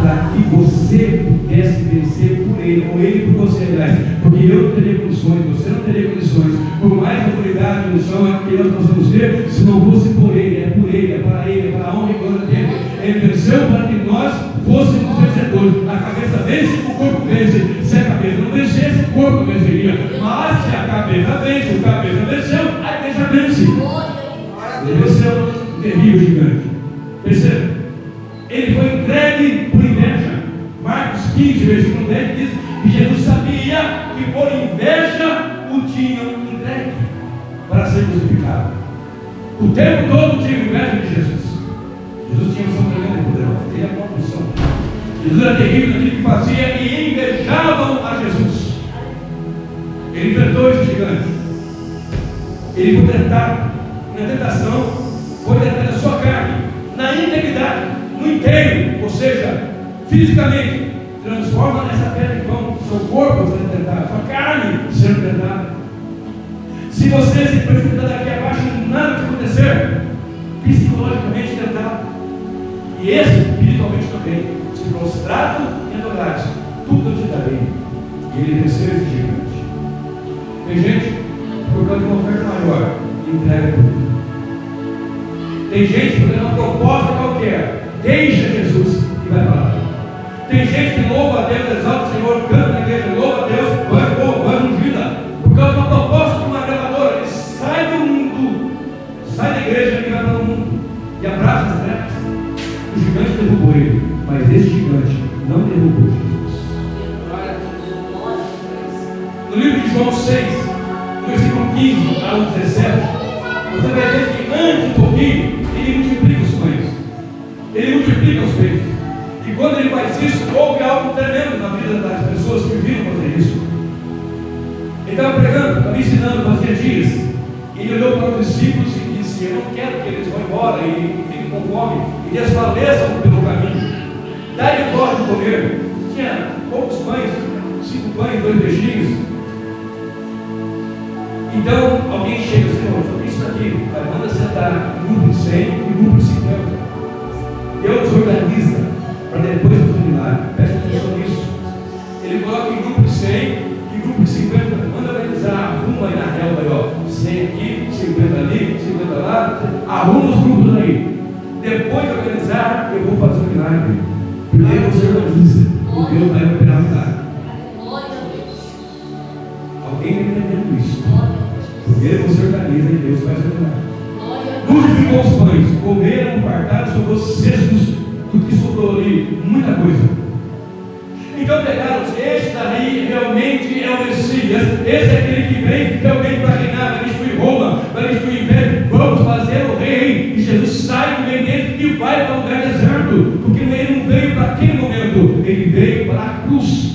Para que você pudesse vencer por ele, ou ele por você, aliás. Porque eu não teria condições, você não teria condições, por mais autoridade e unção que nós possamos ter, se não fosse por ele, é por ele, é para ele, é para a honra e glória dele. Ele venceu para que nós fôssemos vencedores. A cabeça vence, o corpo vence. Se a cabeça não vencesse, o corpo venceria. Mas se a cabeça vence, o cabeça venceu, a igreja vence. Ele venceu um terrível gigante. Perceba? Ele foi entregue por inveja. Marcos 15, versículo 10 diz que Jesus sabia que por inveja o tinham entregue para ser crucificado. O tempo todo tinha inveja de Jesus. Jesus tinha unção tremenda e poderosa, ele é a unção. Jesus era terrível naquilo que fazia e invejavam a Jesus. Ele enfrentou esse gigante. Ele foi tentado. Na tentação, foi tentado a sua carne, na integridade, no inteiro, ou seja, fisicamente, transforma essa pedra em pão, seu corpo sendo tentado, sua carne sendo tentada. Se você se precipitar daqui abaixo, nada vai acontecer, psicologicamente tentado, e espiritualmente também, se prostrado e adorado, tudo eu te darei. E ele venceu esse gigante. Tem gente, por causa de uma oferta maior, entrega tudo. Tem gente que tem uma proposta qualquer, deixa Jesus e vai para lá. Tem gente que louva a Deus, exalta o Senhor, canta na igreja, louva a Deus, vai ungida, por causa de uma proposta de uma gravadora. Ele sai do mundo, sai da igreja e vai para o mundo e abraça as trevas. O gigante derrubou ele, mas esse gigante não derrubou Jesus. No livro de João 6, no versículo 15 ao 17, você vai ver que antes um pouquinho, ele multiplica os pães. Ele multiplica os peixes. E quando ele faz isso, houve algo tremendo na vida das pessoas que viram fazer isso. Ele estava pregando, estava ensinando, fazia dias. E ele olhou para os discípulos e disse: eu não quero que eles vão embora e fiquem com fome e desfaleçam pelo caminho. Dai-lhe voz de comer. Tinha poucos pães, 5 pães, 2 peixinhos. Então alguém chega assim: só isso aqui, manda sentar grupo de 100 e grupo de 50. Deus organiza para depois fazer um milagre. Presta atenção nisso. Ele coloca em grupo de 100 e grupo de 50. Manda organizar, arruma aí na relva aí, ó. 100 aqui, 50 ali, 50 lá. Arruma os grupos aí. Depois de organizar, eu vou fazer um milagre. Primeiro você organiza, e Deus vai operar o milagre. Alguém está entendendo isso? Primeiro você organiza e Deus faz o milagre. Multiplicou os pães, comeram, fartaram, sobrou cestos do que sobrou ali, muita coisa. Então pegaram, esse daí realmente é o Messias, esse é aquele que vem realmente para reinar, vai destruir Roma, vai destruir o império, vamos fazer o rei. E Jesus sai do meio dele e vai para o lugar deserto, porque ele não veio para aquele momento, ele veio para a cruz.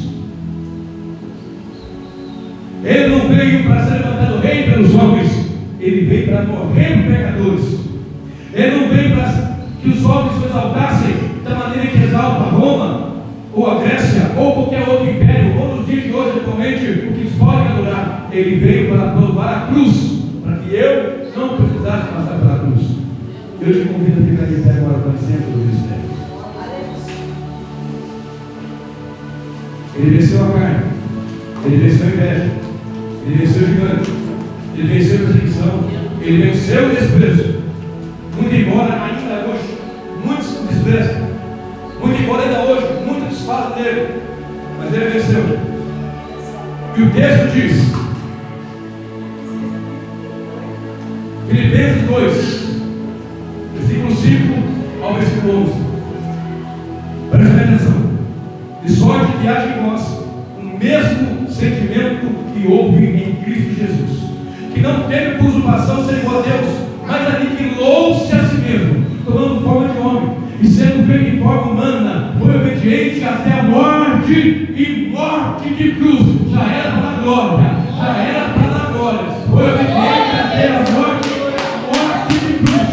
Ele não veio para ser levantado rei pelos homens, ele veio para morrer por pecadores. Ele não veio para que os homens o exaltassem da maneira que exalta Roma, ou a Grécia, ou qualquer outro império, ou nos dias de hoje, atualmente, o que eles podem adorar. Ele veio para provar a cruz, para que eu não precisasse passar pela cruz. Eu te convido a ficar de pé agora para sempre do ministério. Ele venceu a carne, ele venceu a inveja, ele venceu o gigante, ele venceu a perseguição, ele venceu o desprezo. Muito embora ainda hoje muitos o desprezam, muito embora ainda hoje muitos desfazem dele, mas ele venceu. E o texto diz, Filipenses 2, versículo 5 ao versículo 11. Preste atenção. De sorte que haja em nós o mesmo sentimento que houve em Cristo Jesus, que não teve por usurpação ser igual a Deus, mas aniquilou-se a si mesmo, tomando forma de homem, e sendo feito em forma humana, foi obediente até a morte, e morte de cruz. Já era para a glória, já era para a glória. Foi obediente até a morte de cruz.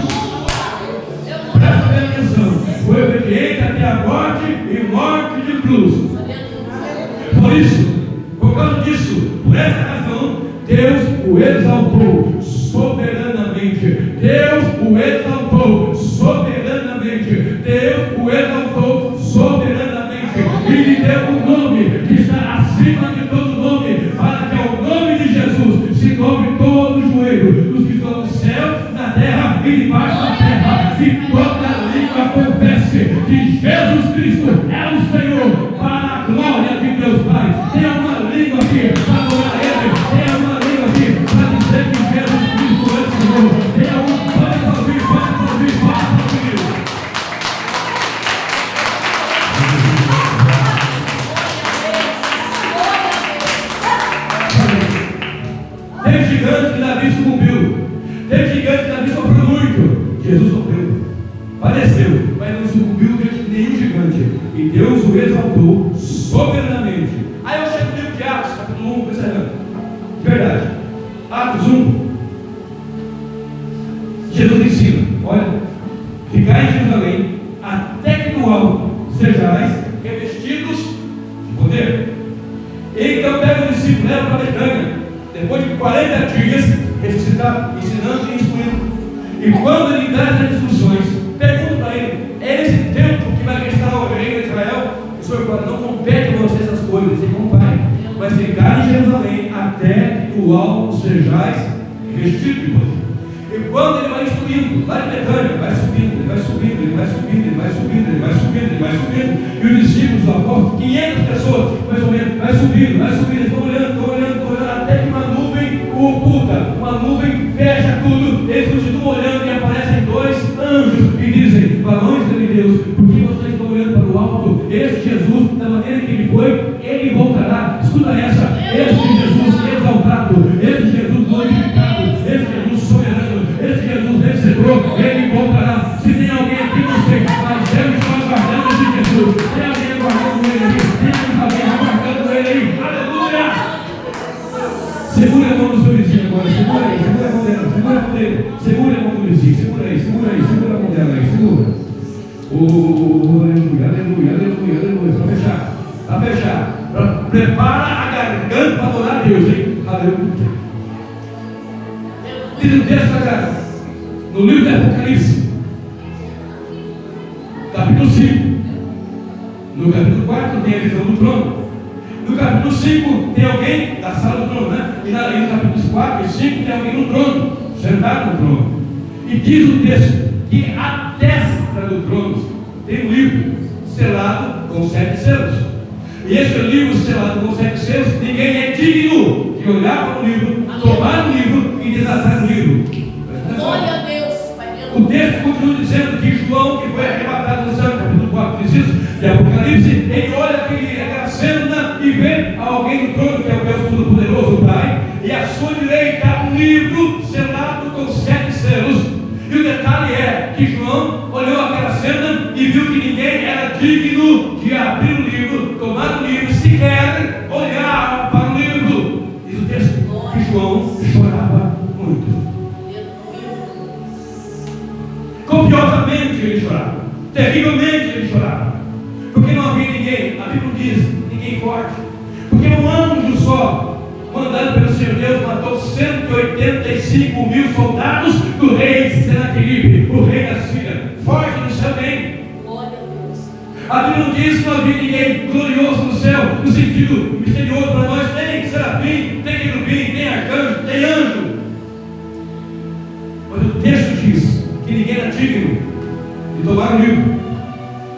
Presta atenção. Foi obediente até a morte e morte de cruz. Por isso, por causa disso, por essa razão, Deus o exaltou soberanamente. Deus o exaltou soberanamente. Deus o exaltou soberanamente. E lhe deu um nome que está acima de todo nome, para que ao nome de Jesus se dobre todo o joelho dos que estão no céu, na terra e debaixo da terra, e toda língua confesse que Jesus Cristo é o Senhor, para a glória de Deus Pai. Tem uma língua aqui para adorar Ele, tem uma língua aqui para dizer que Jesus Cristo é o Senhor. Tem um pode ouvir, pode ouvir, pode ouvir. Teve gigante que Davi sucumbiu, teve gigante que Davi sofreu muito. Jesus sofreu, padeceu, mas não sucumbiu diante de nenhum gigante, e Deus o exaltou soberanamente. Aí eu chego no livro de Atos, capítulo 1, encerrando. Verdade, Atos 1, Jesus ensina: olha, ficai em Jerusalém, até que no alto sejais revestidos de poder. Então pega o discípulo, leva para Betânia, depois de 40 dias, ressuscitado, ensinando e instruindo. E quando ele dá essas instruções, pergunta para ele: é esse tempo que vai restaurar o reino de Israel? E o Senhor fala: não compete a você essas coisas, ele não vai, mas ficar em Jerusalém até que do alto sejais revestidos de poder. E quando ele vai instruindo, lá de Betânia, vai subindo, ele vai subindo, ele vai subindo, ele vai subindo, ele vai subindo, ele vai subindo, e os discípulos, os apóstolos, 500 pessoas, mais ou menos, vai subindo, eles estão olhando, até que uma nuvem o oculta, uma nuvem fecha tudo, eles continuam olhando e aparecem 2 anjos. anjos e dizem: varões de Deus, porque vocês estão olhando para o alto? Este Jesus, da maneira que ele foi, ele voltará. Escuta essa: este Jesus exaltado, este Jesus glorificado, este Jesus soberano, este Jesus vencedor, ele voltará. Se tem alguém aqui, não sei, mas eu estou aguardando esse Jesus. Tem alguém aguardando ele aí? Tem alguém aguardando ele aí? Aleluia! Segura a mão do seu vizinho agora, segura aí, segura a mão dela, segura a mão dele, segura a mão do vizinho, segura aí, segura a mão dela aí, segura. Oh, aleluia, aleluia, aleluia, aleluia. Para fechar, prepara a garganta para adorar a Deus, hein? Aleluia. Diz o texto agora, no livro do Apocalipse, capítulo 5. No capítulo 4 tem a visão do trono. No capítulo 5 tem alguém da sala do trono, né? E no capítulo 4 e 5 tem alguém no trono, sentado no trono. E diz o texto que a testa do trono tem um livro selado com 7 selos. E esse livro selado com 7 selos, ninguém é digno de olhar para o livro, tomar o livro e desatar o livro. Glória a Deus. O texto continua dizendo que João, que foi arrebatado no céu, capítulo 4, diz isso, de Apocalipse, ele olha aquela cena e vê alguém no trono, que é o Deus Todo-Poderoso, o Pai, e à sua direita um livro selado com 7 selos. E o detalhe é que João olhou aquela cena e viu que ninguém era digno de abrir o livro, tomar o livro, sequer olhar para o livro. Diz o texto que João chorava muito. Copiosamente ele chorava, terrivelmente ele chorava, porque não havia ninguém, a Bíblia diz, ninguém forte, porque um anjo só, mandado pelo Senhor Deus, matou 185 mil soldados do rei Senaqueribe, o rei da Síria. Forte no céu tem. Glória a Deus. A Bíblia não diz que não havia ninguém glorioso no céu, no sentido misterioso para nós. Tem serafim, tem querubim, tem arcanjo, tem anjo. Mas o texto diz que ninguém era digno de tomar o livro,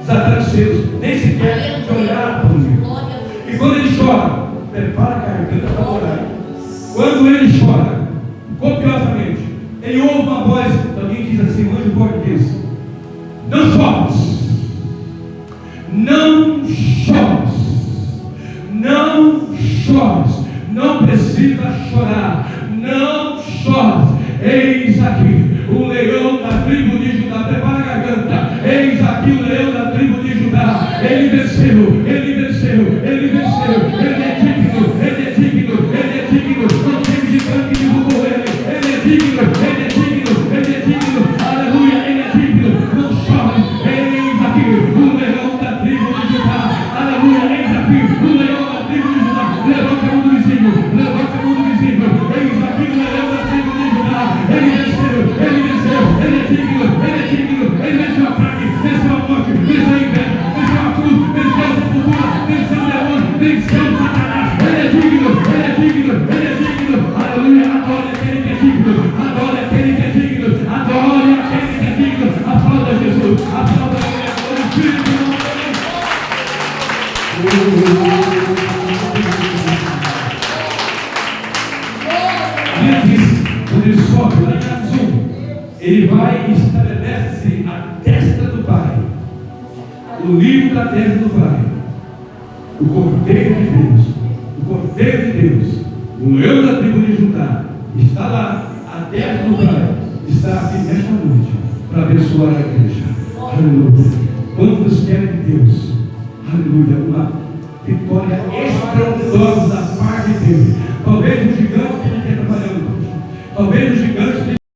desatar os seus, nem sequer de olhar para o livro. Glória a Deus. E quando ele chora, prepara a garganta para orar. Quando ele chora, copiosamente, ele ouve uma voz, alguém diz assim, o anjo forte diz: não chores, não chores, não chores, não precisa chorar, não chores. Eis aqui o leão da tribo de Judá, prepara a garganta. Eis aqui o leão da tribo de Judá. Ele venceu, ele venceu, ele venceu. Ele é digno, ele é digno, ele é digno. Não tem de sangue que derrubou ele. Ele é digno, ele é digno, ele é digno. Aleluia, ele é digno. Não chore. Eis aqui o leão da tribo de Judá. Aleluia, eis aqui o leão da tribo de Judá. Levanta a mão do vizinho, levanta a mão do vizinho. Eis aqui o leão da tribo de Judá. Ele venceu, ele venceu, ele é digno, ele é digno. Ele venceu a praga, venceu a morte, venceu o inferno, venceu a cruz, venceu a sepultura, venceu o leão, venceu o Satanás. Ele é digno, ele é digno, ele é digno. Aleluia, adore aquele que é digno, adore aquele que é digno, adore aquele que é digno. Aplauda Jesus, aplauda o Espírito de Deus. Quando ele sobe lá em Atos 1, ele vai e estabelece a testa do Pai, o livro da testa do Pai, o Cordeiro de Deus, o Cordeiro de Deus, o leão da tribo de Judá, está lá, a testa do Pai, está aqui nesta noite, para abençoar a igreja. Aleluia. Quantos querem de Deus? Aleluia. Uma vitória extraordinária.